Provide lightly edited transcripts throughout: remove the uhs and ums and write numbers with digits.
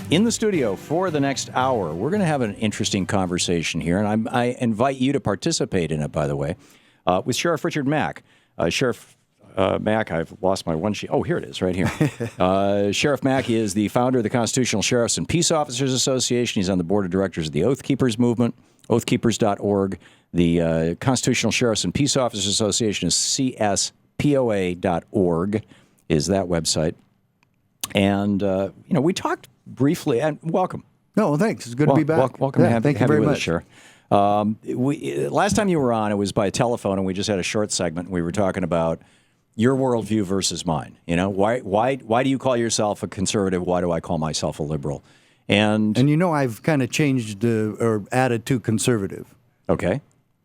In the studio for the next hour, we're going to have an interesting conversation here, and I invite you to participate in it, by the way, with Sheriff Richard Mack. Sheriff Mack, I've lost my one sheet. Oh, here it is, right here. Sheriff Mack is the founder of the Constitutional Sheriffs and Peace Officers Association. He's on the board of directors of the Oath Keepers Movement, oathkeepers.org. The Constitutional Sheriffs and Peace Officers Association is cspoa.org, is that website. And, we talked briefly, and welcome. No, thanks. It's good to be back. Welcome to have thank you you very with much. us, Sheriff. Last time you were on, it was by telephone, and we just had a short segment. We were talking about your worldview versus mine. You know, why do you call yourself a conservative? Why do I call myself a liberal? And I've kind of changed or added to conservative. Okay.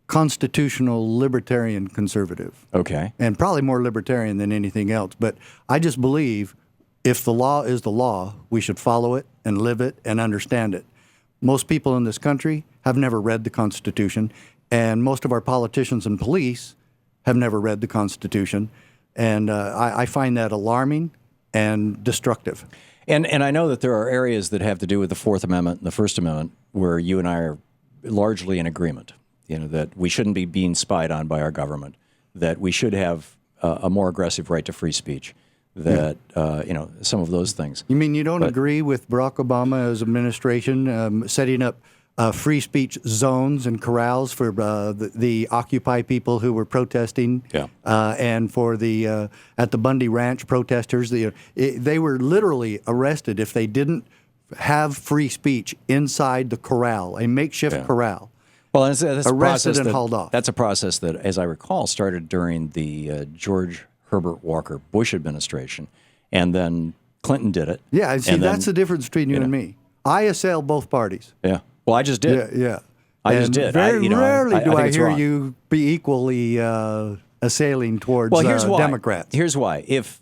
Constitutional libertarian conservative. Okay. And probably more libertarian than anything else. But I just believe if the law is the law, we should follow it and live it and understand it. Most people in this country have never read the Constitution, and most of our politicians and police have never read the Constitution. And I find that alarming and destructive. And I know that there are areas that have to do with the Fourth Amendment and the First Amendment where you and I are largely in agreement. You know, that we shouldn't be being spied on by our government, that we should have a more aggressive right to free speech, that, some of those things. You mean you don't agree with Barack Obama's administration setting up free speech zones and corrals for the Occupy people who were protesting, and for the at the Bundy Ranch protesters? They were literally arrested if they didn't have free speech inside the corral, a makeshift corral. Well, that's arrested and hauled off. That's a process that, as I recall, started during the George Herbert Walker Bush administration, and then Clinton did it. Yeah, see, that's the difference between you and me. I assail both parties. Yeah. Well, I just did. Yeah. I just did. Very rarely do I hear wrong. you be equally assailing towards Democrats. Here's why. If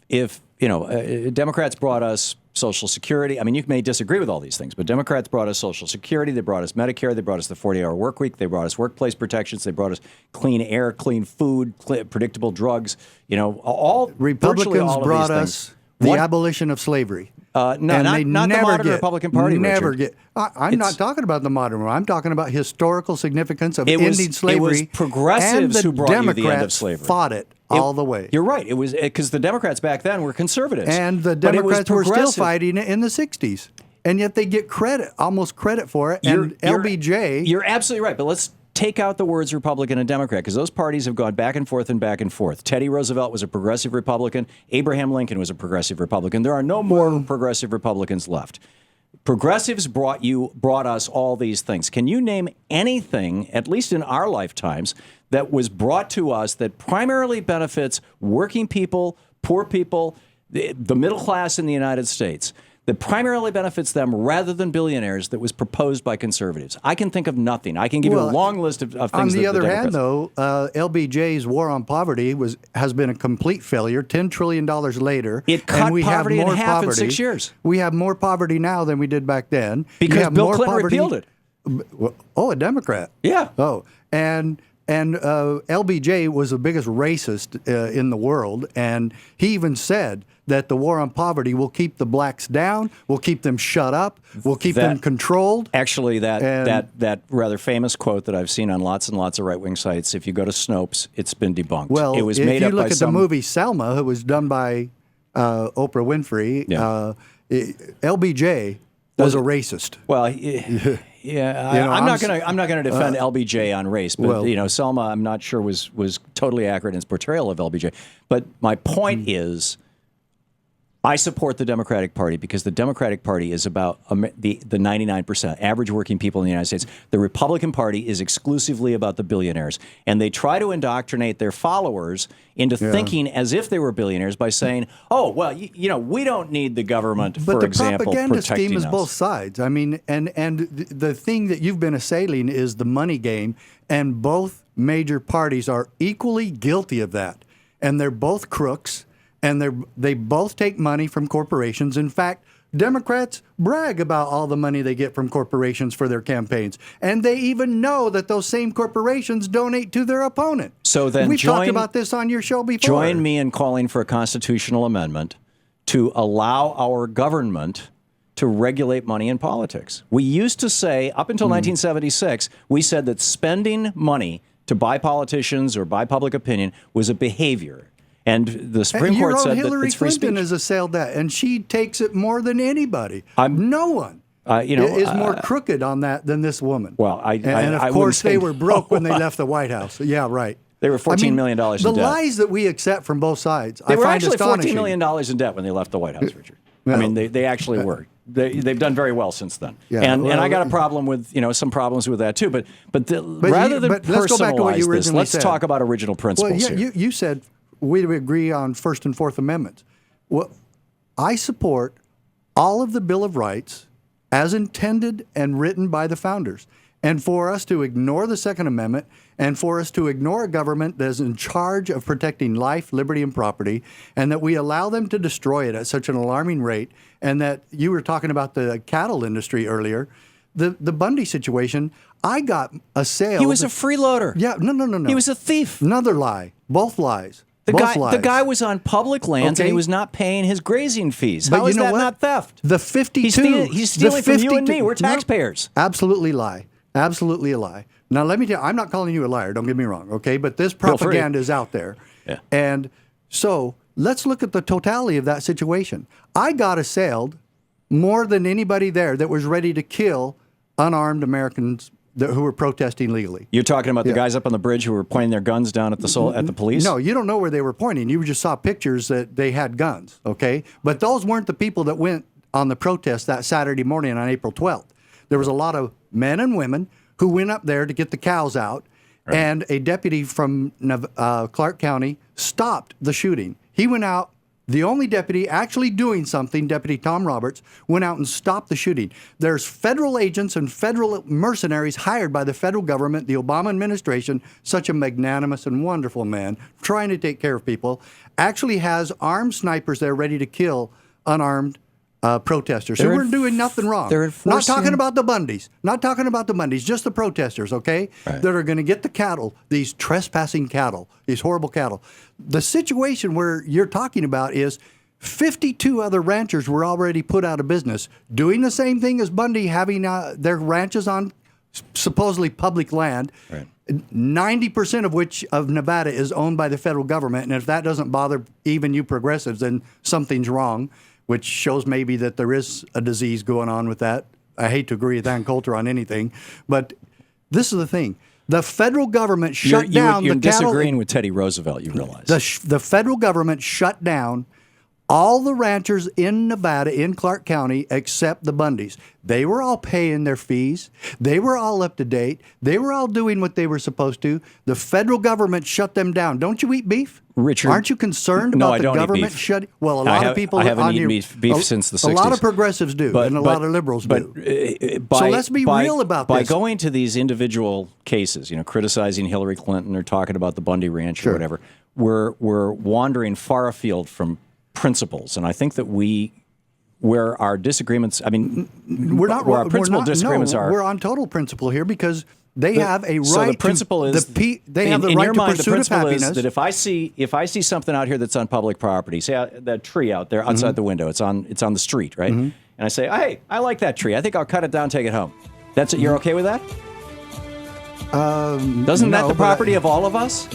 Democrats brought us Social Security. I mean, you may disagree with all these things, but Democrats brought us Social Security. They brought us Medicare. They brought us the 40-hour work week. They brought us workplace protections. They brought us clean air, clean food, predictable drugs. Republicans brought us the abolition of slavery. Not the modern Republican Party. I'm not talking about the modern one. I'm talking about historical significance of ending slavery. It was progressives who brought you the end of slavery. Fought it all the way. You're right. It was because the Democrats back then were conservatives, and the Democrats were still fighting it in the '60s, and yet they get almost credit for it. And LBJ. You're absolutely right. But let's take out the words Republican and Democrat, because those parties have gone back and forth and back and forth. Teddy Roosevelt was a progressive Republican. Abraham Lincoln was a progressive Republican. There are no more progressive Republicans left. Progressives brought us all these things. Can you name anything, at least in our lifetimes, that was brought to us that primarily benefits working people, poor people, the middle class in the United States, that primarily benefits them rather than billionaires, that was proposed by conservatives? I can think of nothing. I can give you a long list of things. On the other hand, though, LBJ's war on poverty has been a complete failure. $10 trillion later. It cut poverty in half in 6 years. We have more poverty now than we did back then. Because Bill Clinton repealed it. Oh, a Democrat. Yeah. Oh, and LBJ was the biggest racist in the world, and he even said that the war on poverty will keep the blacks down, will keep them shut up, will keep them controlled. Actually, that rather famous quote that I've seen on lots and lots of right-wing sites, if you go to Snopes, it's been debunked. Well, it was if made you up look by at the movie Selma, it was done by Oprah Winfrey, LBJ was a racist. Well, yeah, I'm not going to defend LBJ on race, but Selma, I'm not sure was totally accurate in its portrayal of LBJ. But my point is, I support the Democratic Party because the Democratic Party is about the 99% average working people in the United States. The Republican Party is exclusively about the billionaires, and they try to indoctrinate their followers into thinking as if they were billionaires by saying, "Oh, well, we don't need the government, for example, protecting us." But the propaganda scheme is both sides. I mean, and the thing that you've been assailing is the money game, and both major parties are equally guilty of that, and they're both crooks. And they both take money from corporations. In fact, Democrats brag about all the money they get from corporations for their campaigns. And they even know that those same corporations donate to their opponent. So then We've talked about this on your show before. Join me in calling for a constitutional amendment to allow our government to regulate money in politics. We used to say, up until 1976, we said that spending money to buy politicians or buy public opinion was a behavior. And the Supreme Your Court own said Hillary that it's free Clinton speech. has assailed that, and she takes it more than anybody. No one is more crooked on that than this woman. Well, and I of course wouldn't say they were broke when they no. left the White House. Yeah, right. They were $14 million in the debt. lies that we accept from both sides, They I were find actually astonishing. $14 million in debt when they left the White House, Richard. No. I mean, they actually were. They've done very well since then. Yeah, and well, I got a problem with, some problems with that too. But rather than let's go back to what you personalize this, originally let's said. talk about original principles Well, here. you said we agree on First and Fourth Amendments. Well, I support all of the Bill of Rights as intended and written by the founders. And for us to ignore the Second Amendment and for us to ignore a government that is in charge of protecting life, liberty, and property, and that we allow them to destroy it at such an alarming rate, and that you were talking about the cattle industry earlier, the Bundy situation, I got assailed. He was a freeloader. Yeah, no. He was a thief. Another lie. Both lies. The guy was on public lands and Okay. he was not paying his grazing fees. But How you is know that what? not theft? The 52. He's stealing from you and me. We're taxpayers. No, absolutely lie. Absolutely a lie. Now, let me tell you, I'm not calling you a liar. Don't get me wrong, okay? But this propaganda is out there. Yeah. And so let's look at the totality of that situation. I got assailed more than anybody there that was ready to kill unarmed Americans who were protesting legally. You're talking about the Yeah. guys up on the bridge who were pointing their guns down at the police? No, you don't know where they were pointing. You just saw pictures that they had guns, okay? But those weren't the people that went on the protest that Saturday morning on April 12th. There was a lot of men and women who went up there to get the cows out, and a deputy from Clark County stopped the shooting. He went out. The only deputy actually doing something, Deputy Thom Roberts, went out and stopped the shooting. There's federal agents and federal mercenaries hired by the federal government, the Obama administration, such a magnanimous and wonderful man, trying to take care of people, actually has armed snipers there ready to kill unarmed protesters. So we're doing nothing wrong. they're Not enforcing- talking about the Bundys. Not talking about the Bundys, just the protesters, okay? Right. That are going to get the cattle, these trespassing cattle, these horrible cattle. The situation where you're talking about is 52 other ranchers were already put out of business, doing the same thing as Bundy, having their ranches on supposedly public land. Right. 90% of which of Nevada is owned by the federal government. And if that doesn't bother even you progressives, then something's wrong, which shows maybe that there is a disease going on with that. I hate to agree with Ann Coulter on anything, but this is the thing. The federal government shut down You're the cattle. disagreeing with Teddy Roosevelt, you realize. The federal government shut down all the ranchers in Nevada, in Clark County, except the Bundys. They were all paying their fees. They were all up to date. They were all doing what they were supposed to. The federal government shut them down. Don't you eat beef? Richard, Aren't you concerned no, about I the don't eat government beef. shutting? Well, a I lot have- of people I haven't on eaten your, beef since the A lot 60s. of progressives do, and a lot of liberals do. So let's be real about by this. going to these individual cases, criticizing Hillary Clinton or talking about the Bundy Ranch or whatever, we're wandering far afield from principles, and I think that where our disagreements, We're not. where our principal disagreements no, are. We're on total principle here because they have a right. So the principle is they have the in right your to mind, the pursuit of principle happiness. is that if I see something out here that's on public property, say that tree out there outside the window, it's on the street, right? And I say, hey, I like that tree. I think I'll cut it down, take it home. That's it. You're okay with that? Doesn't that no, the but property of all of us?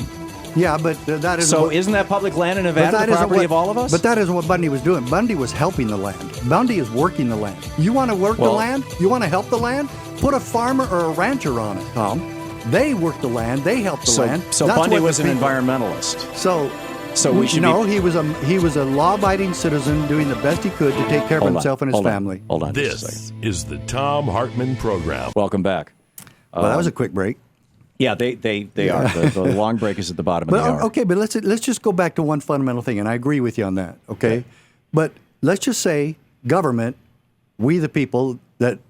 Yeah, but that is So isn't that public land in but Nevada that the isn't property what- of all of us? But that isn't what Bundy was doing. Bundy was helping the land. Bundy is working the land. You want to work the Well- land? You want to help the land? Put a farmer or a rancher on it, Tom. They work the land. They help the land. So That's Bundy what the was an people- environmentalist. So we should no. be- He was a law-abiding citizen doing the best he could to take care of Hold on, himself and his hold on, family. Hold on just a second. This is the Thom Hartmann Program. Welcome back. Well, that was a quick break. Yeah, they are. The long break is at the bottom of the hour. Okay, but let's just go back to one fundamental thing, and I agree with you on that. Okay, but let's just say government, we the people that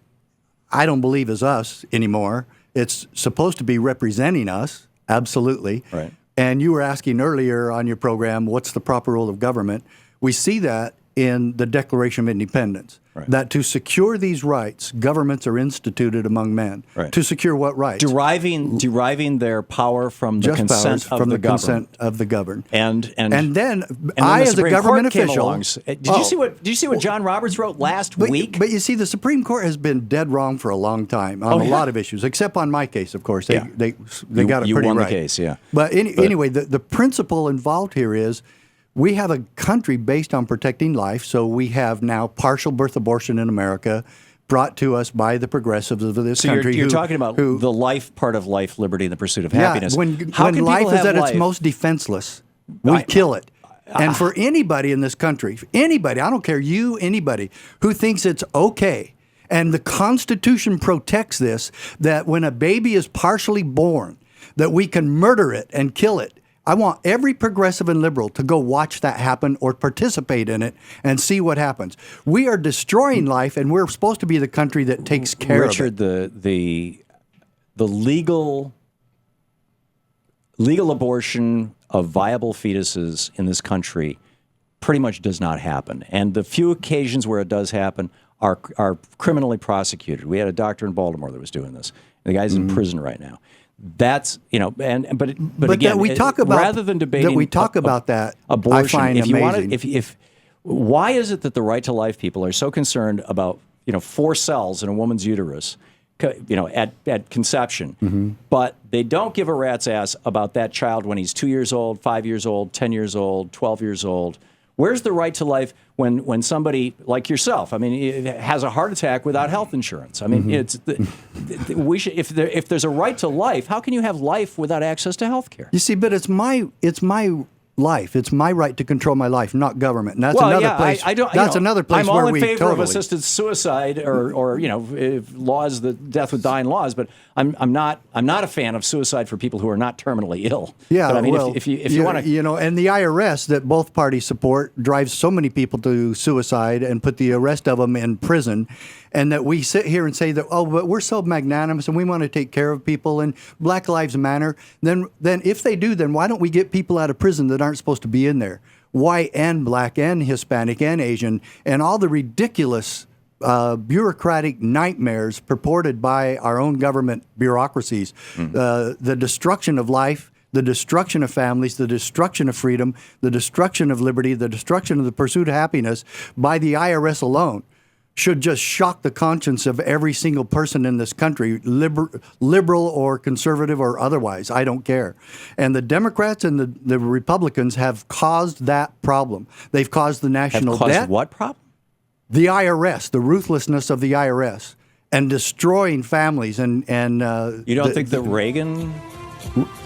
I don't believe is us anymore. It's supposed to be representing us, absolutely. Right. And you were asking earlier on your program, what's the proper role of government? We see that in the Declaration of Independence. Right. That to secure these rights, governments are instituted among men. Right. To secure what rights? Deriving their power from the Just consent powers of from the the consent governed. of the governed. And then then I, the as a Supreme government Court came official, along. Did you see what John Roberts wrote last week? But you see, the Supreme Court has been dead wrong for a long time on a lot of issues, except on my case, of course. They got it you pretty won right. the case, yeah. But anyway, the principle involved here is we have a country based on protecting life, so we have now partial birth abortion in America, brought to us by the progressives of this country. You're talking about the life part of life, liberty, and the pursuit of happiness. When How can life people is have at life? its most defenseless, we kill it. And for anybody in this country, anybody, I don't care anybody who thinks it's okay, and the Constitution protects this, that when a baby is partially born, that we can murder it and kill it. I want every progressive and liberal to go watch that happen or participate in it and see what happens. We are destroying life, and we're supposed to be the country that takes care Richard, of it. the legal abortion of viable fetuses in this country pretty much does not happen. And the few occasions where it does happen are criminally prosecuted. We had a doctor in Baltimore that was doing this. The guy's in prison right now. That's, but again, that we talk about, rather than debating that we talk about that abortion, I find if you amazing. want to, why is it that the right to life people are so concerned about 4 cells in a woman's uterus, at conception, but they don't give a rat's ass about that child when he's 2 years old, 5 years old, 10 years old, 12 years old? Where's the right to life when somebody like yourself, has a heart attack without health insurance? We should, if there's a right to life, how can you have life without access to health care? You see, but it's my life. It's my right to control my life, not government. And that's another place. Another place I'm where all in we favor totally of assisted suicide or laws, the death with dying laws, but I'm not a fan of suicide for people who are not terminally ill. Yeah, but if you want to, and the IRS that both parties support drives so many people to suicide and put the rest of them in prison, and that we sit here and say that, but we're so magnanimous and we want to take care of people and Black Lives Matter. Then if they do, then why don't we get people out of prison that aren't supposed to be in there? White and black and Hispanic and Asian, and all the ridiculous bureaucratic nightmares purported by our own government bureaucracies, the destruction of life, the destruction of families, the destruction of freedom, the destruction of liberty, the destruction of the pursuit of happiness by the IRS alone should just shock the conscience of every single person in this country, liberal or conservative or otherwise. I don't care. And the Democrats and the Republicans have caused that problem. They've caused the national debt. What problem? The IRS, the ruthlessness of the IRS, and destroying families. And you don't think that Reagan?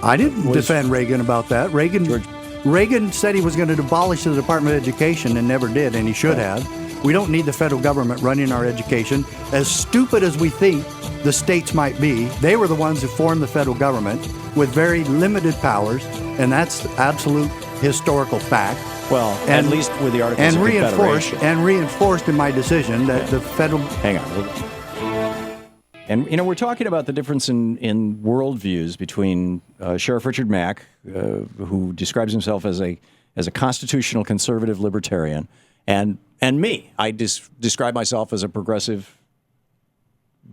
I didn't defend Reagan about that. Reagan said he was going to abolish the Department of Education and never did, and he should have. We don't need the federal government running our education. As stupid as we think the states might be, they were the ones who formed the federal government with very limited powers, and that's absolute historical fact. Well, at least with the Articles of Confederation. And reinforced in my decision that the federal... Hang on. And, we're talking about the difference in worldviews between Sheriff Richard Mack, who describes himself as a constitutional conservative libertarian, and me. I describe myself as a progressive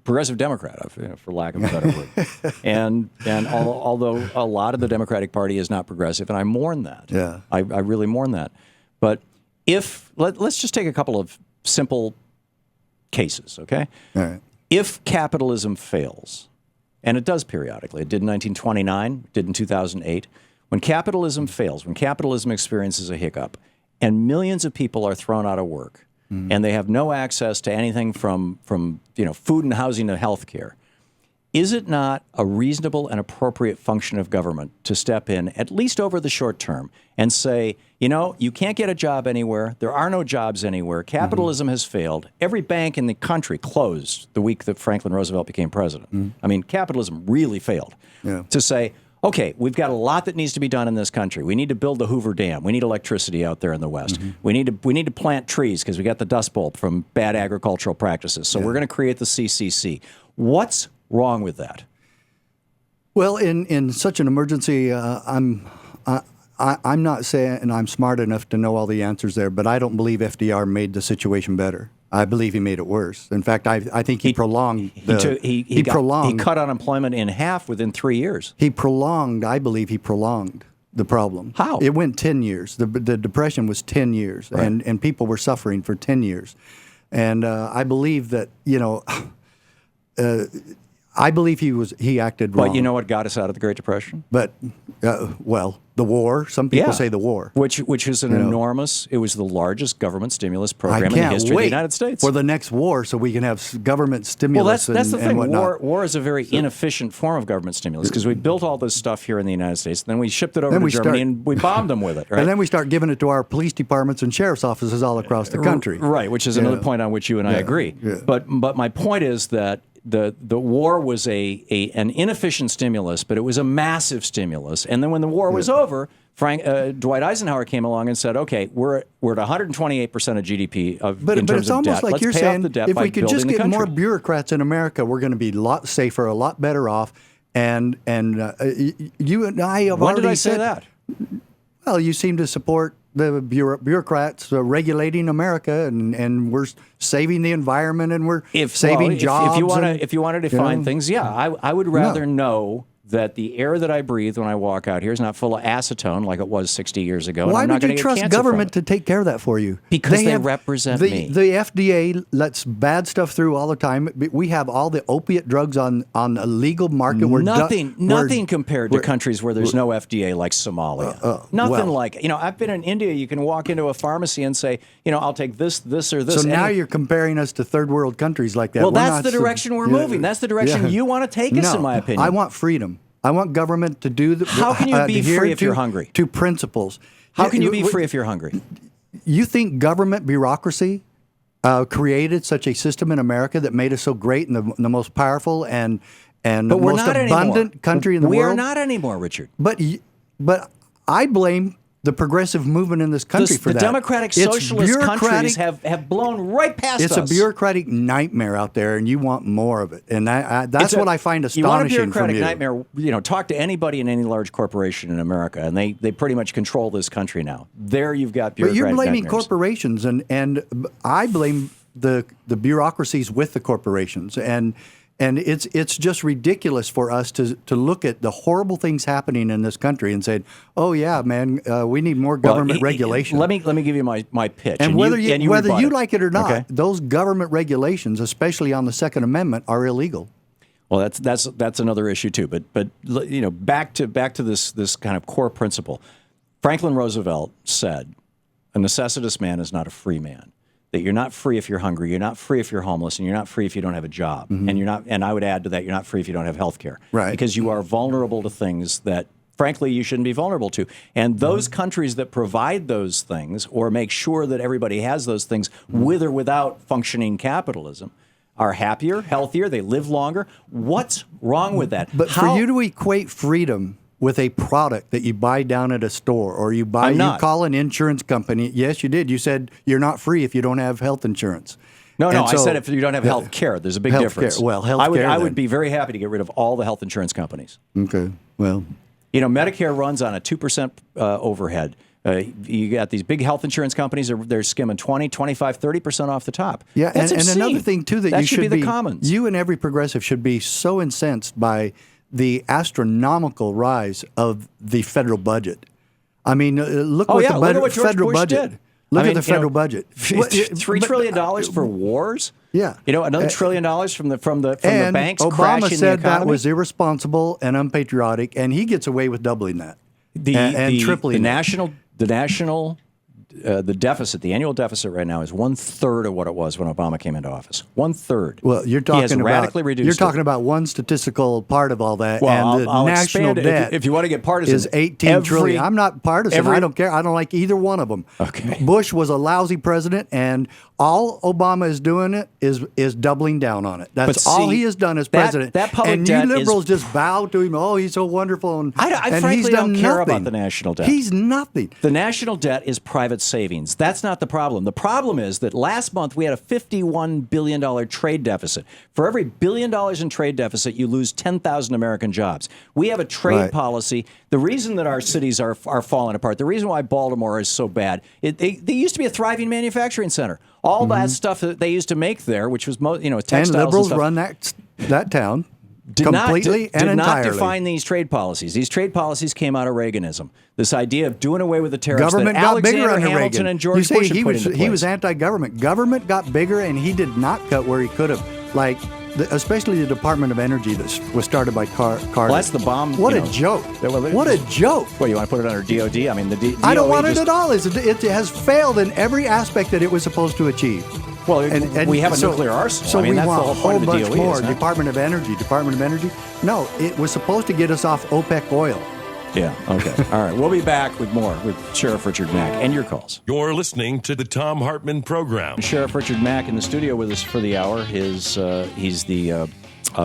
Democrat, for lack of a better word. and although a lot of the Democratic Party is not progressive, and I mourn that. Yeah. I really mourn that. But let's just take a couple of simple cases, okay? All right. If capitalism fails, and it does periodically, it did in 1929, it did in 2008, when capitalism fails, when capitalism experiences a hiccup, and millions of people are thrown out of work, and they have no access to anything from food and housing to health care, is it not a reasonable and appropriate function of government to step in, at least over the short term, and say, you can't get a job anywhere, there are no jobs anywhere, capitalism has failed, every bank in the country closed the week that Franklin Roosevelt became president. Capitalism really failed. Yeah. To say, okay, we've got a lot that needs to be done in this country. We need to build the Hoover Dam. We need electricity out there in the West. We need to plant trees because we got the Dust Bowl from bad agricultural practices. So we're going to create the CCC. What's wrong with that? Well, in such an emergency, I'm not saying I'm smart enough to know all the answers there, but I don't believe FDR made the situation better. I believe he made it worse. In fact, I think he prolonged He cut unemployment in half within 3 years. I believe he prolonged the problem. How? It went 10 years. The Depression was 10 years, Right. and people were suffering for 10 years. And I believe that, I believe he acted wrong. But you know what got us out of the Great Depression? But, the war. Some people say the war. Which is an enormous. It was the largest government stimulus I program in the can't history of the wait United States. for the next war so we can have government Well, stimulus that's the and thing. whatnot. War is a very inefficient form of government stimulus because we built all this stuff here in the United States, and then we shipped it over Then to we Germany start- and we bombed them with it. Right? And then we start giving it to our police departments and sheriff's offices all across the country. Right, which is another point on which you and I agree. Yeah. But my point is that the war was an inefficient stimulus, but it was a massive stimulus. And then when the war was over, Dwight Eisenhower came along and said, "Okay, we're at 128% of GDP But in terms it's of almost debt. like Let's you're pay saying, off the debt if by we could building just the get country." more bureaucrats in America, we're going to be a lot safer, a lot better off. And you and I have When already did I say said that? Well, you seem to support the bureaucrats regulating America, and we're saving the environment, and we're saving jobs. If you want to define things, I would rather know that the air that I breathe when I walk out here is not full of acetone like it was 60 years ago. Why and I'm not would you gonna get trust cancer government from to take care of that for you? Because they represent me. The FDA lets bad stuff through all the time. We have all the opiate drugs on a legal market. Nothing compared to countries where there's no FDA like Somalia. Nothing like it. I've been in India. You can walk into a pharmacy and say, I'll take this, or this. So now you're comparing us to third world countries like that. Well, that's the direction we're moving. That's the direction you want to take us, in my opinion. I want freedom. I want government to do the. How can you be free if you're hungry? To principles. How can you be free if you're hungry? You think government bureaucracy created such a system in America that made us so great and the most powerful and the most abundant country in the world? We are not anymore, Richard. But I blame the progressive movement in this country for that. The democratic socialist countries have blown right past us. It's a bureaucratic nightmare out there, and you want more of it. And that's what I find astonishing. You want a bureaucratic from nightmare? Talk to anybody in any large corporation in America, and they pretty much control this country now. There, you've got bureaucratic But you're blaming nightmares. corporations, and I blame the bureaucracies with the corporations, and it's just ridiculous for us to look at the horrible things happening in this country and say, "Oh yeah, man, we need more government regulation." Let me give you my pitch. And whether you like it or not, okay? those government regulations, especially on the Second Amendment, are illegal. Well, that's another issue too. But back to this kind of core principle. Franklin Roosevelt said, "A necessitous man is not a free man." That you're not free if you're hungry, you're not free if you're homeless, and you're not free if you don't have a job. Mm-hmm. And you're not. And I would add to that, you're not free if you don't have health care. Right. Because you are vulnerable to things that, frankly, you shouldn't be vulnerable to. And those countries that provide those things or make sure that everybody has those things with or without functioning capitalism are happier, healthier, they live longer. What's wrong with that? But for you to equate freedom with a product that you buy down at a store or you call an insurance company. Yes, you did. You said you're not free if you don't have health insurance. No, I said if you don't have health care, there's a big difference. Well, health care. I would be very happy to get rid of all the health insurance companies. Okay. Well, Medicare runs on a 2% overhead. You got these big health insurance companies, they're skimming 20, 25, 30% off the top. Yeah, That's and another thing, too, that you should be the commons. You and every progressive should be so incensed by the astronomical rise of the federal budget. I mean, look what the federal budget did. Look at the federal budget. $3 trillion for wars? Yeah. Another $1 trillion from the banks Obama crashing the said economy. that was irresponsible and unpatriotic, and he gets away with doubling that and tripling the deficit, the annual deficit right now is 1/3 of what it was when Obama came into office. 1/3. Well, you're talking about one statistical part of all that, well, and the I'll national debt. If you want to get partisan, is 18 trillion. I'm not partisan. I don't care. I don't like either one of them. Okay. Bush was a lousy president, and all Obama is doing is doubling down on it. That's all he has done as president. That public and debt you liberals just bow to him. Oh, he's so wonderful. And I and frankly he's done don't care nothing. about the national debt. He's nothing. The national debt is private savings. That's not the problem. The problem is that last month we had a $51 billion trade deficit. For every $1 billion in trade deficit, you lose 10,000 American jobs. We have a trade policy. The reason that our cities are falling apart, the reason why Baltimore is so bad, they used to be a thriving manufacturing center. All that stuff that they used to make there, which was textiles and liberals stuff, run that town. Did Completely and did not entirely. define these trade policies. These trade policies came out of Reaganism. This idea of doing away with the tariffs Government that got bigger Alexander under Hamilton Reagan. and George You say Bush had put into place. he was anti-government. Government got bigger, and he did not cut where he could have. Like, especially the Department of Energy that was started by Carter. Well, that's the bomb. What a joke! What a joke! What, you want to put it under DOD? I mean, the DOE I don't want it at all. It has failed in every aspect that it was supposed to achieve. Well, and we have a nuclear arsenal. So I mean, we that's want the whole point a whole of the bunch DOE. more. Isn't it? Department of Energy. No, it was supposed to get us off OPEC oil. Yeah. Okay. All right. We'll be back with more with Sheriff Richard Mack and your calls. You're listening to the Thom Hartmann Program. Sheriff Richard Mack in the studio with us for the hour. He's the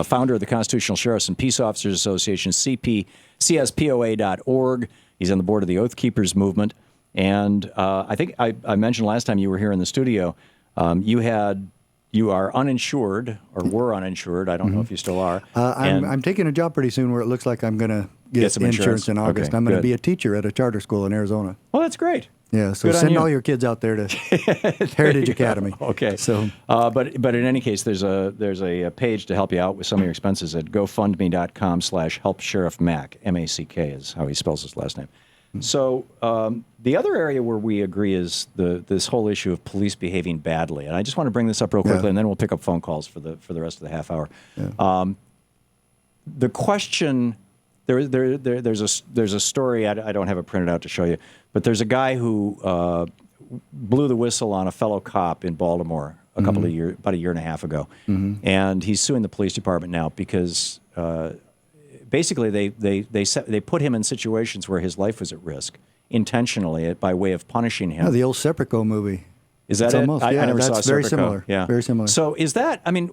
founder of the Constitutional Sheriffs and Peace Officers Association, CSPOA.org. He's on the board of the Oath Keepers movement. And I think I mentioned last time you were here in the studio, you are uninsured or were uninsured. I don't know if you still are. I'm taking a job pretty soon where it looks like I'm going to get some insurance in August. Okay, I'm going to good. be a teacher at a charter school in Arizona. Well, that's great. Yeah, so Good on send you. all your kids out there to Heritage Academy. Okay. So, but in any case, there's a page to help you out with some of your expenses at GoFundMe.com/HelpSheriffMack. M-A-C-K is how he spells his last name. So the other area where we agree is this whole issue of police behaving badly, and I just want to bring this up real quickly, and then we'll pick up phone calls for the rest of the half hour. Yeah. The question there's a story I don't have it printed out to show you, but there's a guy who blew the whistle on a fellow cop in Baltimore about a year and a half ago, and he's suing the police department now because. Basically, they put him in situations where his life was at risk intentionally by way of punishing him. Oh, the old Serpico movie. Is that it's it? Almost, I never that's saw very Serpico. similar. Yeah, very similar. So is that? I mean,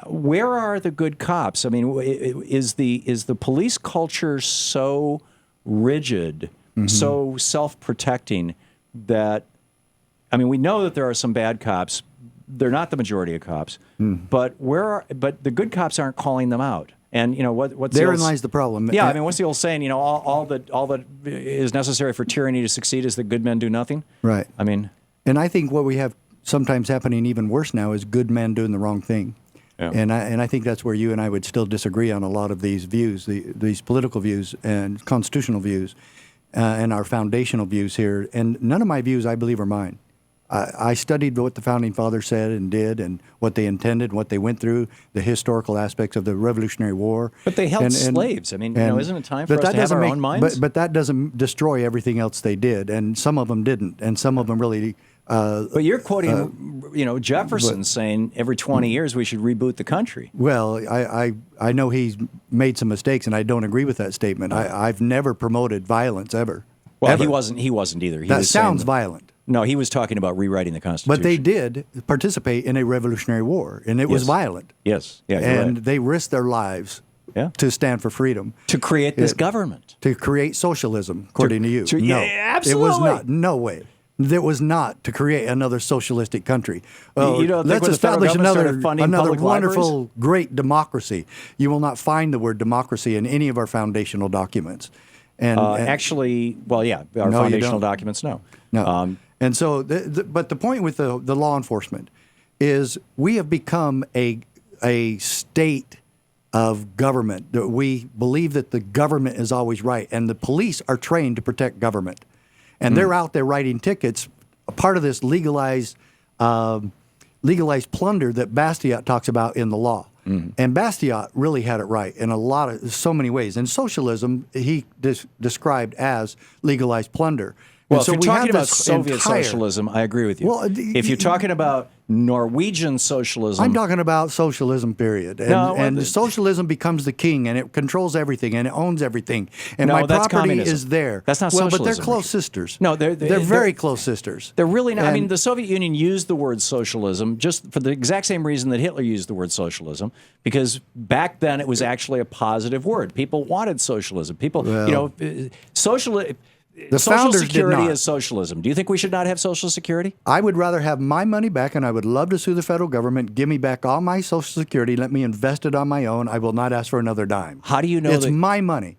where are the good cops? I mean, is the police culture so rigid, so self-protecting that? I mean, we know that there are some bad cops. They're not the majority of cops, but the good cops aren't calling them out. And what's therein lies the problem. Yeah, I mean, what's the old saying? All that is necessary for tyranny to succeed is that good men do nothing. Right. I mean, and I think what we have sometimes happening even worse now is good men doing the wrong thing. Yeah. And I think that's where you and I would still disagree on a lot of these views, these political views and constitutional views, and our foundational views here. And none of my views, I believe, are mine. I studied what the Founding Fathers said and did and what they intended, what they went through, the historical aspects of the Revolutionary War. But they held slaves. I mean, isn't it time for us to have our own minds? But that doesn't destroy everything else they did, and some of them didn't, and some of them really... but you're quoting, Jefferson saying every 20 years we should reboot the country. Well, I know he's made some mistakes, and I don't agree with that statement. I've never promoted violence, ever. Well, ever. He wasn't either. That sounds violent. No, he was talking about rewriting the Constitution. But they did participate in a Revolutionary War, and it was violent. Yes. Yeah, and right. they risked their lives to stand for freedom. To create this government. To create socialism, according to you. No. Yeah, absolutely. It was not. No way. It was not to create another socialistic country. You don't think let's when the federal establish government started funding another public wonderful, libraries? great democracy. You will not find the word democracy in any of our foundational documents. Actually, well, yeah, our foundational documents, no. And so, but the point with the law enforcement is we have become a state of government. We believe that the government is always right, and the police are trained to protect government. And they're out there writing tickets, a part of this legalized plunder that Bastiat talks about in the law. And Bastiat really had it right in so many ways. And socialism, he described as legalized plunder. Well, and so if you're talking about Soviet socialism, I agree with you. Well, if you're talking about Norwegian socialism... I'm talking about socialism, period. And socialism becomes the king, and it controls everything, and it owns everything. And my property communism. is there. That's not socialism. socialism. Well, but they're close sisters. No, they're very close sisters. They're really not. I mean, the Soviet Union used the word socialism just for the exact same reason that Hitler used the word socialism, because back then it was actually a positive word. People wanted socialism. People, The Social founders did Security not. is socialism. Do you think we should not have Social Security? I would rather have my money back, and I would love to sue the federal government. Give me back all my Social Security. Let me invest it on my own. I will not ask for another dime. How do you know it's that my money?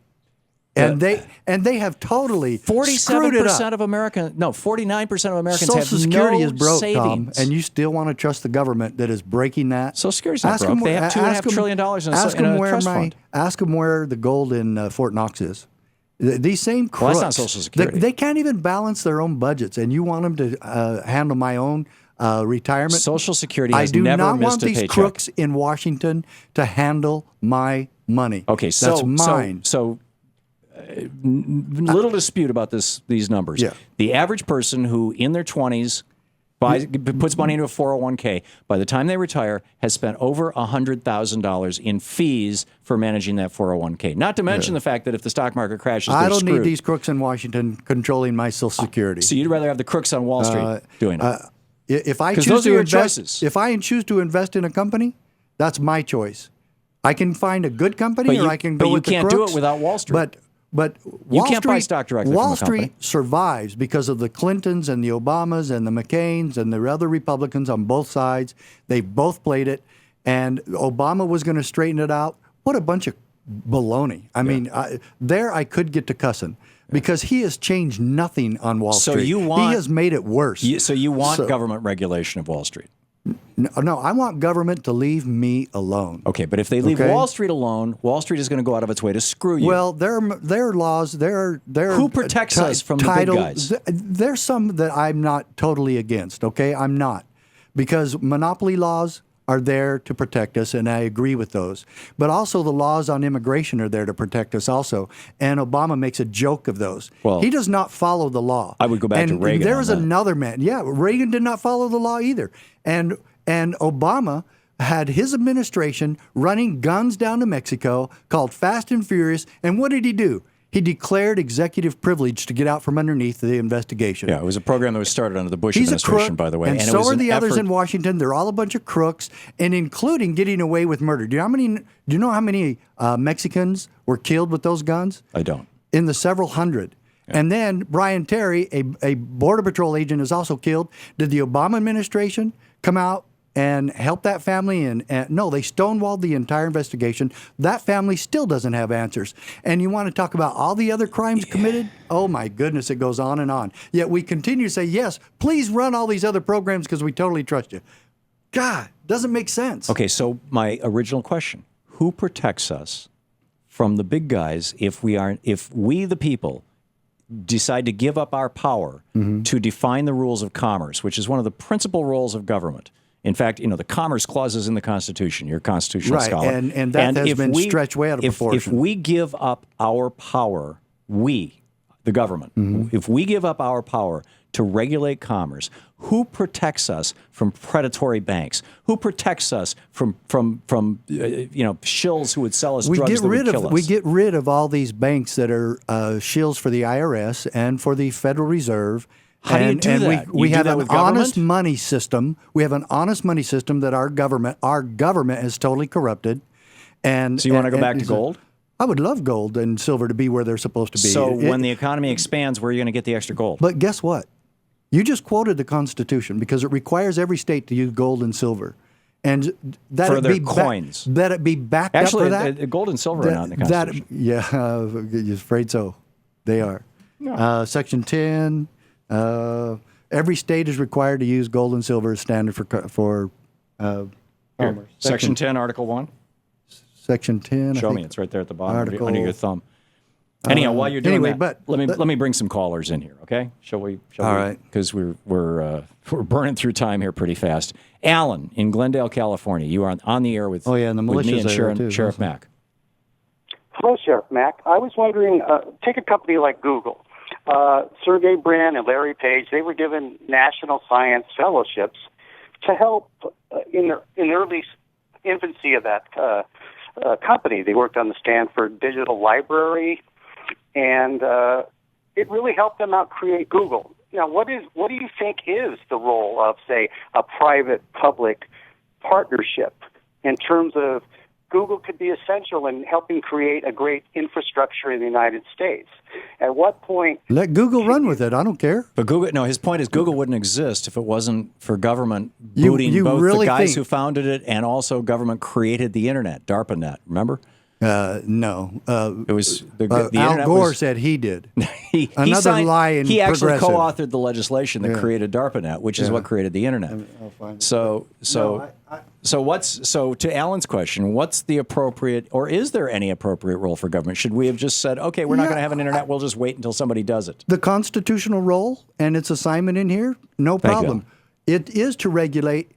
And they have totally screwed it 47% up. of Americans, no, 49% of Americans Social have Security no is broke, savings. Tom, and you still want to trust the government that is breaking that? Social Security's not broke. They have $2.5 trillion in a trust fund. Ask them where the gold in Fort Knox is. These same crooks, Well, that's not Social Security. They can't even balance their own budgets, and you want them to handle my own retirement? Social Security I has do never not missed want a these paycheck. crooks in Washington to handle my money. Okay, that's mine. Little dispute about these numbers. Yeah. The average person who in their 20s puts money into a 401k, by the time they retire, has spent over $100,000 in fees for managing that 401k. Not to mention the fact that if the stock market crashes, I they're don't screwed. need these crooks in Washington controlling my Social Security. So you'd rather have the crooks on Wall Street doing it? If I 'Cause choose those are to your invest, choices. if I choose to invest in a company, that's my choice. I can find a good company, or I can go with the crooks. But you can't do it without Wall Street. But You can't buy stock directly Wall from a company. Street survives because of the Clintons and the Obamas and the McCains and the other Republicans on both sides. They both played it, and Obama was going to straighten it out. What a bunch of baloney! I mean, I could get to cussing because he has changed nothing on Wall Street. he has made it worse. So you want government regulation of Wall Street? No, I want government to leave me alone. Okay, but if they leave Okay. Wall Street alone, Wall Street is going to go out of its way to screw you. Well, their laws, their Who protects us from the big guys? There's some that I'm not totally against. Okay, I'm not, because monopoly laws are there to protect us, and I agree with those. But also the laws on immigration are there to protect us also, and Obama makes a joke of those. Well, he does not follow the law. I would go back to And Reagan there on was that. another man. Yeah, Reagan did not follow the law either, and Obama had his administration running guns down to Mexico called Fast and Furious, and what did he do? He declared executive privilege to get out from underneath the investigation. Yeah, it was a program that was started under the Bush He's a administration, crook, by the way. and it so was are an the others effort- in Washington. They're all a bunch of crooks, and including getting away with murder. Do you know how many Mexicans were killed with those guns? I don't. In the several hundred. Yeah. And then Brian Terry, a Border Patrol agent, is also killed. Did the Obama administration come out and help that family? And no, they stonewalled the entire investigation. That family still doesn't have answers. And you want to talk about all the other crimes committed? Oh my goodness, it goes on and on. Yet we continue to say, yes, please run all these other programs because we totally trust you. God, doesn't make sense. Okay, so my original question: who protects us from the big guys if we the people decide to give up our power to define the rules of commerce, which is one of the principal roles of government? In fact, the Commerce Clause is in the Constitution. You're a constitutional scholar. And that has been stretched way out of proportion. If we give up our power, the government, if we give up our power to regulate commerce, who protects us from predatory banks? Who protects us from shills who would sell us drugs that would kill us? We get rid of all these banks that are shills for the IRS and for the Federal Reserve. How do you do that? We You do have that an with government? honest money system. We have an honest money system that our government is totally corrupted. And So you want to go back to gold? I would love gold and silver to be where they're supposed to be. So when the economy expands, where are you going to get the extra gold? But guess what? You just quoted the Constitution because it requires every state to use gold and silver. And that For their coins. That it be backed Actually, up for that. gold and silver are not in the Constitution. You're afraid so. They are. No. Section 10. Every state is required to use gold and silver as standard for Here, Section 10, Article 1. Section 10. Show me. It's right there at the bottom Article- under your thumb. Anyhow, while you're doing anyway, that, but let me bring some callers in here, okay? Shall we? All right. Because we're burning through time here pretty fast. Alan in Glendale, California. You are on the air with and the with me militias and are there too, Sheriff also. Mack. Hello, Sheriff Mack. I was wondering, take a company like Google. Sergey Brin and Larry Page, they were given national science fellowships to help in the early infancy of that company. They worked on the Stanford Digital Library, and it really helped them out create Google. Now, what do you think is the role of, say, a private-public partnership in terms of Google could be essential in helping create a great infrastructure in the United States. At what point... Let Google run with it. I don't care. But Google, no, his point is Google wouldn't exist if it wasn't for government You booting both really the guys think- who founded it and also government created the internet, DARPANet, remember? No. It was the Al internet Gore was, said he did. he signed, lying he actually progressive. co-authored the legislation that created DARPANet, which is what created the internet. So to Alan's question, what's the appropriate, or is there any appropriate role for government? Should we have just said, okay, we're not going to have an internet, we'll just wait until somebody does it? The constitutional role and its assignment in here, no Thank you. problem. It is to regulate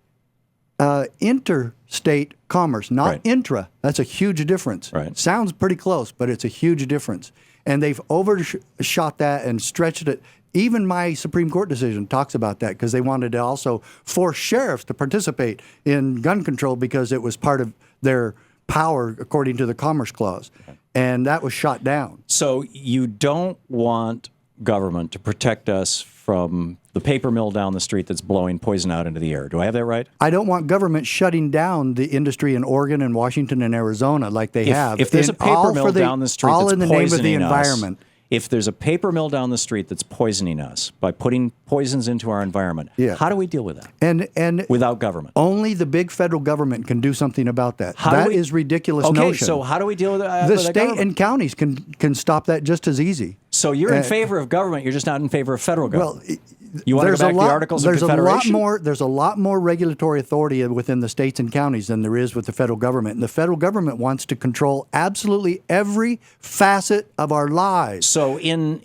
interstate commerce, not Right. intra. That's a huge difference. Right. Sounds pretty close, but it's a huge difference. And they've overshot that and stretched it. Even my Supreme Court decision talks about that because they wanted to also force sheriffs to participate in gun control because it was part of their power according to the Commerce Clause. And that was shot down. So you don't want government to protect us from the paper mill down the street that's blowing poison out into the air. Do I have that right? I don't want government shutting down the industry in Oregon and Washington and Arizona like they have. If there's a paper mill down the street all that's in the name of the poisoning us, environment. if there's a paper mill down the street that's poisoning us by putting poisons into our environment, Yeah. how do we deal with that And without government? only the big federal government can do something about that. How do That we- is ridiculous Okay, notion. so how do we deal with that? the with state government? and counties can stop that just as easy. So you're in favor of government, you're just not in favor of federal government. Well, you want to there's go back a to the lot, Articles of there's a lot Confederation? more. There's a lot more regulatory authority within the states and counties than there is with the federal government. And the federal government wants to control absolutely every facet of our lives. So in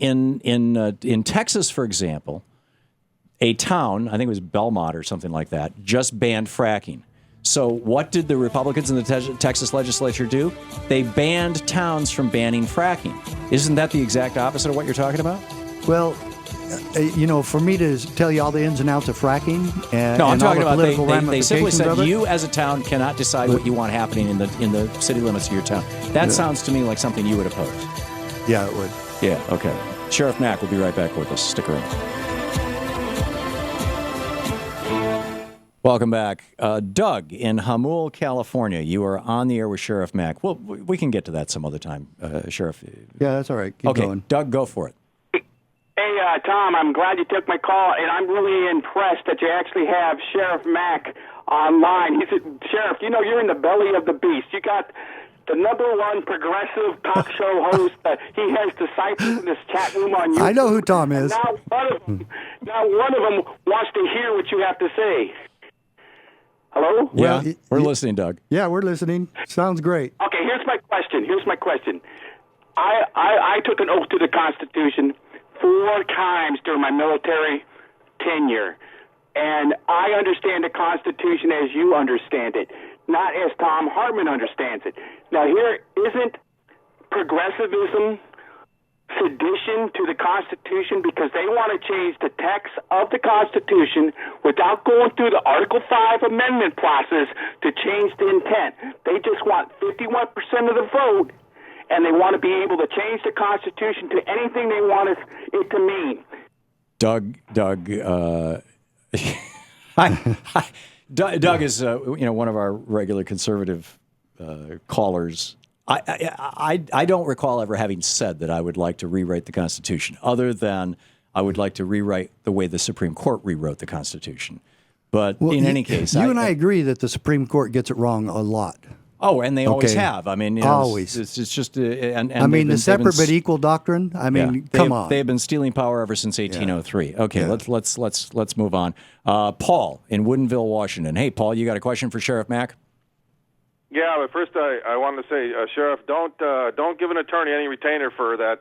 Texas, for example, a town, I think it was Belmont or something like that, just banned fracking. So what did the Republicans in the Texas legislature do? They banned towns from banning fracking. Isn't that the exact opposite of what you're talking about? Well, for me to tell you all the ins and outs of fracking and, No, I'm and all talking the about political they simply ramifications said of it, you as a town cannot decide what you want happening in the city limits of your town. That sounds to me like something you would oppose. Yeah, it would. Yeah, okay. Sheriff Mack will be right back with us. Stick around. Welcome back. Doug in Hamul, California. You are on the air with Sheriff Mack. Well, we can get to that some other time, Sheriff. Yeah, that's all right. Keep Okay, going. Doug, go for it. Hey, Tom, I'm glad you took my call, and I'm really impressed that you actually have Sheriff Mack online. He said, Sheriff, you're in the belly of the beast. You got the #1 progressive talk show host. He has disciples in this chat room on YouTube. I know who Tom is. And now one of them wants to hear what you have to say. Hello? Yeah, Well, we're listening, Doug. Yeah, we're listening. Sounds great. Okay, here's my question. I took an oath to the Constitution 4 times during my military tenure, and I understand the Constitution as you understand it, not as Thom Hartmann understands it. Now, here isn't progressivism sedition to the Constitution because they want to change the text of the Constitution without going through the Article 5 amendment process to change the intent. They just want 51% of the vote, and they want to be able to change the Constitution to anything they want it to mean. Doug, Doug is one of our regular conservative callers. I don't recall ever having said that I would like to rewrite the Constitution, other than I would like to rewrite the way the Supreme Court rewrote the Constitution. But in any case, you and I agree that the Supreme Court gets it wrong a lot. Oh, and they always Okay. have. I mean, Always. It's just. And I mean, the they've been separate but equal doctrine. I mean, come on. They've been stealing power ever since 1803. Okay, Yeah. let's move on. Paul in Woodinville, Washington. Hey, Paul, you got a question for Sheriff Mack? Yeah, but first I wanted to say, Sheriff, don't give an attorney any retainer for that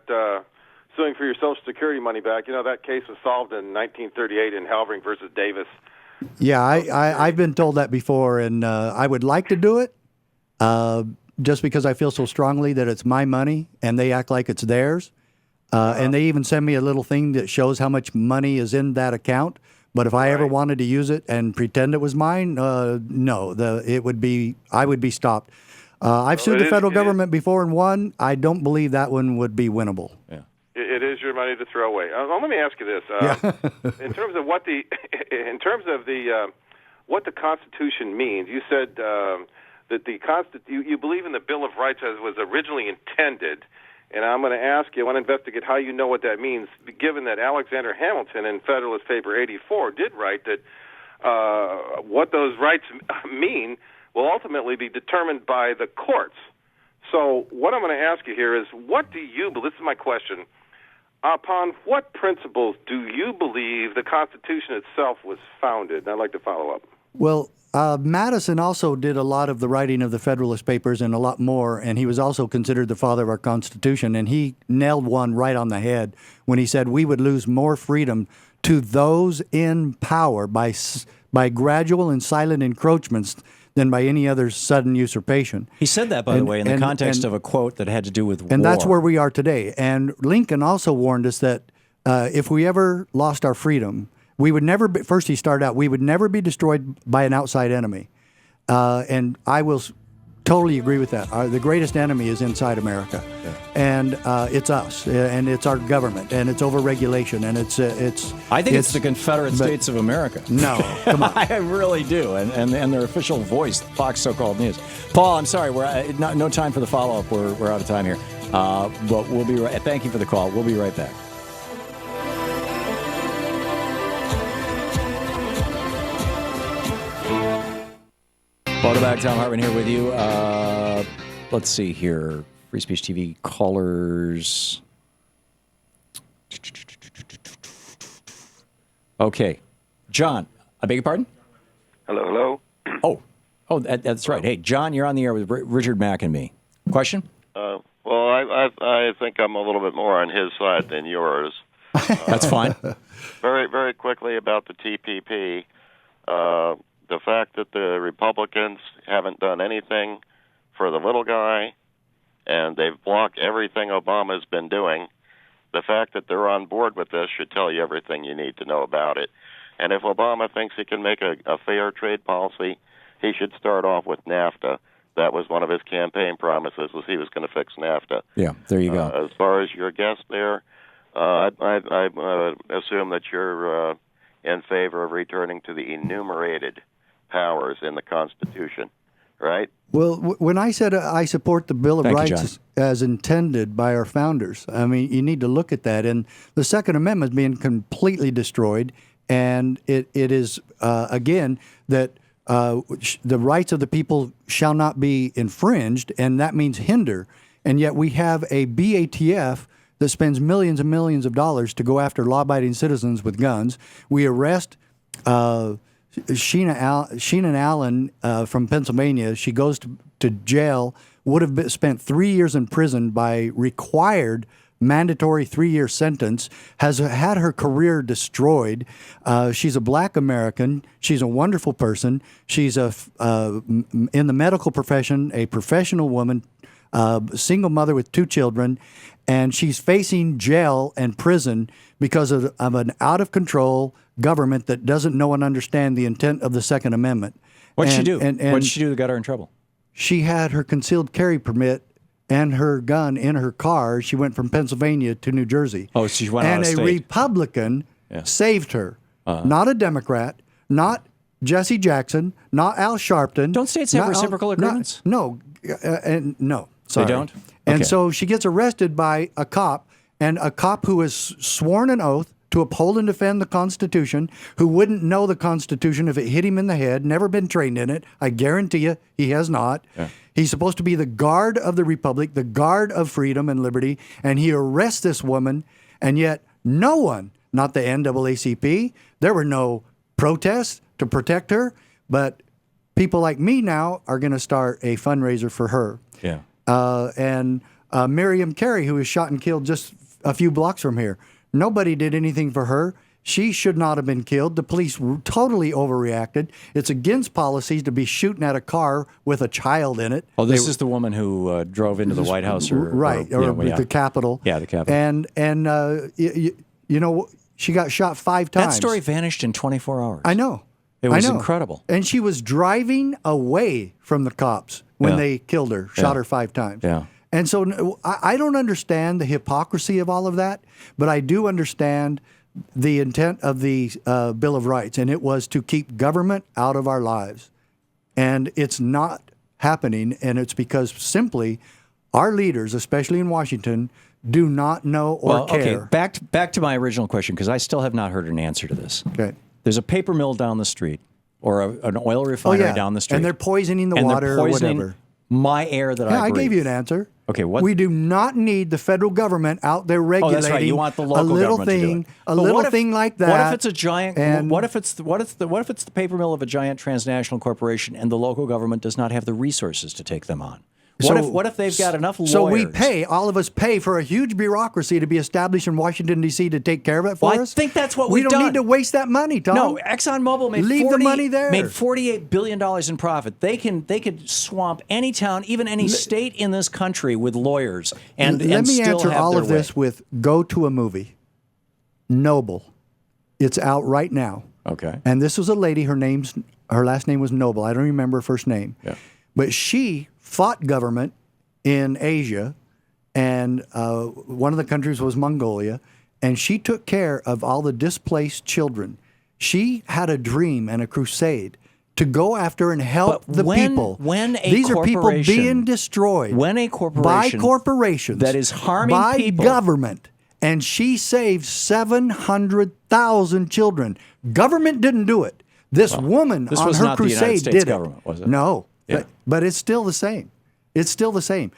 suing for your Social Security money back. That case was solved in 1938 in Halvering versus Davis. Yeah, I've been told that before, and I would like to do it just because I feel so strongly that it's my money, and they act like it's theirs. And they even send me a little thing that shows how much money is in that account. But if I ever wanted to use it and pretend it was mine, no, I would be stopped. I've sued the federal government before and won. I don't believe that one would be winnable. Yeah. It is your money to throw away. Let me ask you this: in terms of what the Constitution means, you said that you believe in the Bill of Rights as was originally intended. And I'm going to ask you, I want to investigate how you know what that means, given that Alexander Hamilton in Federalist Paper 84 did write that what those rights mean will ultimately be determined by the courts. So what I'm going to ask you here is, what do you believe? This is my question. Upon what principles do you believe the Constitution itself was founded? And I'd like to follow up. Well, Madison also did a lot of the writing of the Federalist Papers and a lot more, and he was also considered the father of our Constitution, and he nailed one right on the head when he said we would lose more freedom to those in power by gradual and silent encroachments than by any other sudden usurpation. He said that, by the way, in the context of a quote that had to do with war. And that's where we are today. And Lincoln also warned us that if we ever lost our freedom, we would never be, first he started out, we would never be destroyed by an outside enemy. And I will totally agree with that. The greatest enemy is inside America. Yeah. And it's us, and it's our government, and it's overregulation, and it's I think it's the Confederate States of America. No, come on. I really do, and their official voice, Fox so-called news. Paul, I'm sorry, we're no time for the follow-up. We're out of time here, but we'll be right. Thank you for the call. We'll be right back. Welcome back. Thom Hartmann here with you. Let's see here. Free Speech TV callers. Okay. John, I beg your pardon? Hello. Oh, that's right. Hey, John, you're on the air with Richard Mack and me. Question? Well, I think I'm a little bit more on his side than yours. That's fine. Very, very quickly about the TPP. The fact that the Republicans haven't done anything for the little guy, and they've blocked everything Obama's been doing, the fact that they're on board with this should tell you everything you need to know about it. And if Obama thinks he can make a fair trade policy, he should start off with NAFTA. That was one of his campaign promises, was he was going to fix NAFTA. Yeah, there you go. As far as your guest there, I assume that you're in favor of returning to the enumerated powers in the Constitution, right? Well, when I said I support the Bill of Thank Rights you, as intended by our founders, I mean, you need to look at that. And the Second Amendment is being completely destroyed, and it is, again, that the rights of the people shall not be infringed, and that means hinder. And yet we have a BATF that spends millions and millions of dollars to go after law-abiding citizens with guns. We arrest Sheena Allen from Pennsylvania. She goes to jail, would have spent 3 years in prison by required mandatory 3-year sentence, has had her career destroyed. She's a black American. She's a wonderful person. She's in the medical profession, a professional woman, single mother with 2 children, and she's facing jail and prison because of an out-of-control government that doesn't know and understand the intent of the Second Amendment. What'd she do? What did she do that got her in trouble? She had her concealed carry permit and her gun in her car. She went from Pennsylvania to New Jersey. Oh, she went out of state. And a Republican saved her, not a Democrat, not Jesse Jackson, not Al Sharpton. Don't states have reciprocal agreements? No, sorry. They don't? And so she gets arrested by a cop, and a cop who has sworn an oath to uphold and defend the Constitution, who wouldn't know the Constitution if it hit him in the head, never been trained in it. I guarantee you he has not. Yeah. He's supposed to be the guard of the Republic, the guard of freedom and liberty, and he arrests this woman, and yet no one, not the NAACP, there were no protests to protect her, but people like me now are going to start a fundraiser for her. Yeah. And Miriam Carey, who was shot and killed just a few blocks from here. Nobody did anything for her. She should not have been killed. The police totally overreacted. It's against policies to be shooting at a car with a child in it. Oh, this is the woman who drove into the White House, or the Capitol. Yeah, the Capitol. And you know, she got shot 5 times. That story vanished in 24 hours. I know. It was incredible. And she was driving away from the cops when they killed her, shot her 5 times. Yeah. And so I don't understand the hypocrisy of all of that, but I do understand the intent of the Bill of Rights, and it was to keep government out of our lives. And it's not happening, and it's because simply our leaders, especially in Washington, do not know or care. Okay, back to my original question, because I still have not heard an answer to this. Okay. There's a paper mill down the street, or an oil refinery down the street. And they're poisoning the water they're poisoning or whatever. my air that I breathe. I gave you an answer. Okay, what? We do not need the federal government out there regulating. Oh, that's right. You want the local a little government thing, to do it. a But little what if- thing like that. What if it's a giant? and- what if it's the paper mill of a giant transnational corporation, and the local government does not have the resources to take them on? What if they've got enough lawyers? So we pay, all of us pay for a huge bureaucracy to be established in Washington, D.C. to take care of it for Well, us? I think that's what we we've don't done. need to waste that money, Tom. No, ExxonMobil made Leave the money there. Made $48 billion in profit. They could swamp any town, even any state in this country with lawyers, and Let me still answer have all their of this way. with go to a movie. Noble. It's out right now. Okay. And this was a lady, her last name was Noble. I don't remember her first name. Yeah. But she fought government in Asia, and one of the countries was Mongolia, and she took care of all the displaced children. She had a dream and a crusade to go after and help But the when- people. when a These are people corporation- being destroyed when a corporation by corporations that is harming by people- government, and she saved 700,000 children. Government didn't do it. This woman this on was her not the United crusade States did government, it. was it? No, Yeah. but it's still the same. It's still the same.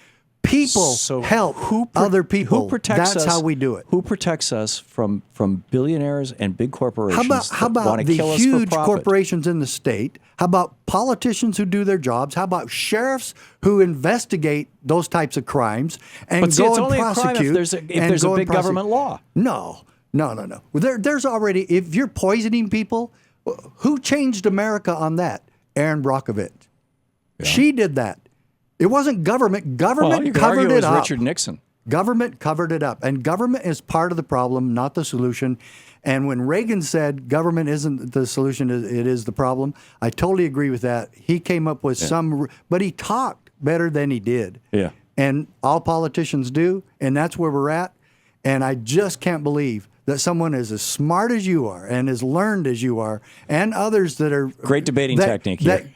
People So help other people. Who protects That's us? how we do it. Who protects us from billionaires and big corporations? How that about want to the kill us for huge profit? corporations in the state? How about politicians who do their jobs? How about sheriffs who investigate those types of crimes and But see, go it's and only a prosecute? crime if there's a big government law. No. There's already, if you're poisoning people, who changed America on that? Aaron Brockovich. Yeah. She did that. It wasn't government. Government you could covered argue it it was up. Richard Nixon. Government covered it up. And government is part of the problem, not the solution. And when Reagan said government isn't the solution, it is the problem, I totally agree with that. He came up with but he talked better than he did. Yeah. And all politicians do, and that's where we're at. And I just can't believe that someone is as smart as you are and as learned as you are, and others that are Great debating technique here.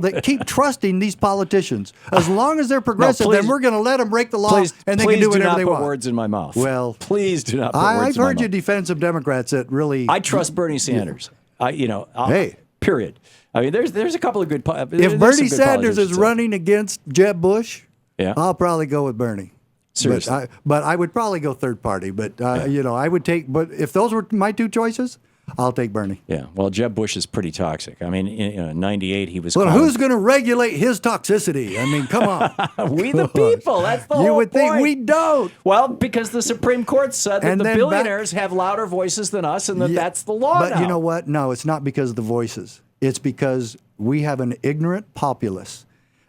That keep trusting these politicians. As long as they're progressive, please- then we're going to let them break the law, and they can do whatever they not want. put words in my mouth. Well, please do not put words I've in my heard you mouth. defend some Democrats that really. I trust Bernie Sanders. Hey. Period. I mean, there's a couple of good. if Bernie Sanders is running against Jeb Bush, Yeah. I'll probably go with Bernie. Seriously. But I would probably go third party. But I would take. But if those were my two choices, I'll take Bernie. Yeah. Well, Jeb Bush is pretty toxic. I mean, in '98 he was. Well, calling- who's going to regulate his toxicity? I mean, come on. We the people. That's the whole You would think point. we don't. Well, because the Supreme Court said that And the then billionaires have louder voices than us, and that's the law But now. you know what? No, it's not because of the voices. It's because we have an ignorant populace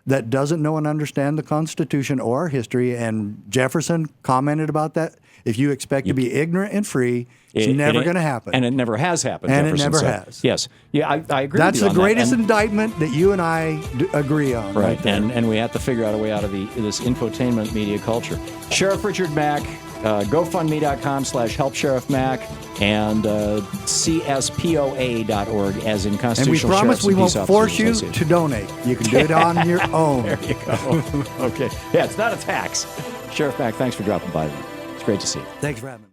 that doesn't know and understand the Constitution or our history. And Jefferson commented about that. If you expect to be ignorant and free, it's never going to happen. And it never has happened. And it Jefferson never said. has. Yes. Yeah, I agree That's with you the on greatest that. And- indictment that you and I agree on. Right, there. and we have to figure out a way out of this infotainment media culture. Sheriff Richard Mack, GoFundMe.com/Help Sheriff Mack, and CSPOA.org, as in And we Constitutional promise Sheriffs we and won't Peace Officers force you Association. to donate. You can do it on your own. There you go. Okay. Yeah, it's not a tax. Sheriff Mack, thanks for dropping by. It's great to see you. Thanks for having me.